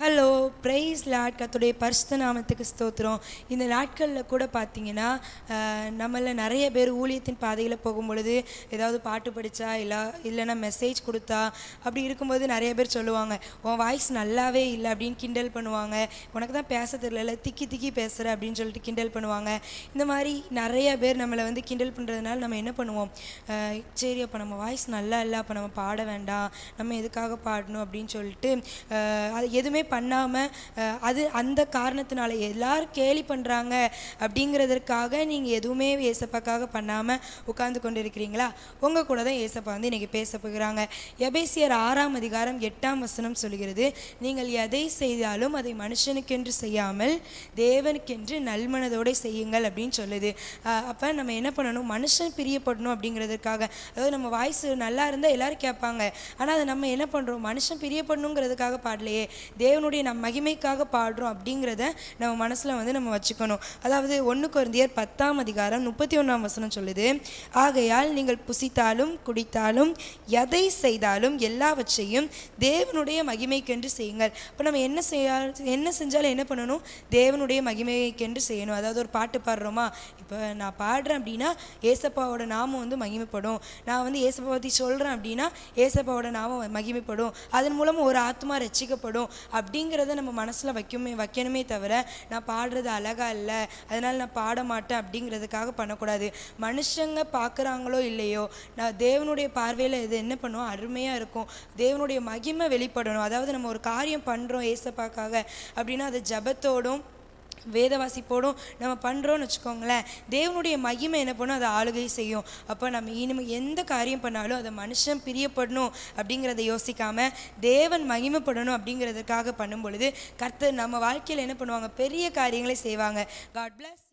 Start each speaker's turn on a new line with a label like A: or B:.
A: Hello, price Lord. கர்த்தருடைய பரிசுத்த நாமத்துக்கு ஸ்தோத்திரம். இந்த நாட்களில் கூட பார்த்தீங்கன்னா, நம்மள நிறைய பேர் ஊழியத்தின் பாதையில் போகும்பொழுது ஏதாவது பாட்டு படித்தா இல்லைன்னா மெசேஜ் கொடுத்தா அப்படி இருக்கும்போது நிறைய பேர் சொல்லுவாங்க, உன் வாய்ஸ் நல்லாவே இல்லை அப்படின்னு கிண்டல் பண்ணுவாங்க. உனக்கு தான் பேச தெரியல, திக்கி திக்கி பேசுகிற அப்படின்னு சொல்லிட்டு கிண்டல் பண்ணுவாங்க. இந்த மாதிரி நிறைய பேர் நம்மளை கிண்டல் பண்ணுறதுனால நம்ம என்ன பண்ணுவோம், சரி அப்போ நம்ம வாய்ஸ் நல்லா இல்லை, அப்போ நம்ம பாட வேண்டாம், நம்ம எதுக்காக பாடணும் அப்படின்னு சொல்லிட்டு அது எதுவுமே பண்ணாமல் அது அந்த காரணத்தினால எல்லாரும் கேலி பண்ணுறாங்க அப்படிங்கிறதுக்காக நீங்கள் எதுவுமே ஏசப்பாக்காக பண்ணாமல் உட்கார்ந்து கொண்டு இருக்கிறீங்களா? உங்கள் கூட தான் ஏசப்பா இன்றைக்கி பேச போகிறாங்க. எபேசியர் 6:8 சொல்கிறது, நீங்கள் எதை செய்தாலும் அதை மனுஷனுக்கென்று செய்யாமல் தேவனுக்கென்று நல்மனதோடு செய்யுங்கள் அப்படின்னு சொல்லுது. அப்போ நம்ம என்ன பண்ணணும், மனுஷன் பிரியப்படணும் அப்படிங்கிறதுக்காக, அதாவது நம்ம வாய்ஸ் நல்லா இருந்தால் எல்லோரும் கேட்பாங்க, ஆனால் அதை நம்ம என்ன பண்ணுறோம், மனுஷன் பிரியப்படணுங்கிறதுக்காக பாடலையே, தேவனுடைய நம் மகிமைக்காக பாடுறோம் அப்படிங்கிறத நம்ம மனசில் நம்ம வச்சுக்கணும். அதாவது 1 கொரிந்தியர் 10:31 சொல்லுது, ஆகையால் நீங்கள் புசித்தாலும் குடித்தாலும் எதை செய்தாலும் எல்லாவற்றையும் தேவனுடைய மகிமைக்கென்று செய்யுங்கள். இப்போ நம்ம என்ன செஞ்சாலும் என்ன பண்ணணும், தேவனுடைய மகிமைக்கென்று செய்யணும். அதாவது ஒரு பாட்டு பாடுறோமா, இப்போ நான் பாடுறேன் அப்படின்னா ஏசப்பாவோட நாமம் மகிமைப்படும். நான் ஏசப்பா பற்றி சொல்கிறேன் அப்படின்னா ஏசப்பாவோட நாமம் மகிமைப்படும். அதன் மூலமாக ஒரு ஆத்மா ரட்சிக்கப்படும் அப்படிங்கிறத நம்ம மனசில் வைக்கணுமே தவிர, நான் பாடுறது அழகா இல்லை அதனால் நான் பாட மாட்டேன் அப்படிங்கிறதுக்காக பண்ணக்கூடாது. மனுஷங்க பார்க்குறாங்களோ இல்லையோ, நான் தேவனுடைய பார்வையில் இது என்ன பண்ணுவோம், அருமையாக இருக்கும். தேவனுடைய மகிமை வெளிப்படணும். அதாவது நம்ம ஒரு காரியம் பண்ணுறோம் ஏசப்பாக்காக அப்படின்னா அது ஜபத்தோடும் வேதவாசிப்போடும் நம்ம பண்ணுறோன்னு வச்சுக்கோங்களேன், தேவனுடைய மகிமை என்ன பண்ணும், அதை ஆளுகை செய்யும். அப்போ நம்ம இனிமேல் எந்த காரியம் பண்ணாலும் அதை மனுஷன் பிரியப்படணும் அப்படிங்கிறத யோசிக்காமல் தேவன் மகிமைப்படணும் அப்படிங்கிறதுக்காக பண்ணும் பொழுது கர்த்தர் நம்ம வாழ்க்கையில் என்ன பண்ணுவாங்க, பெரிய காரியங்களை செய்வாங்க. God plus.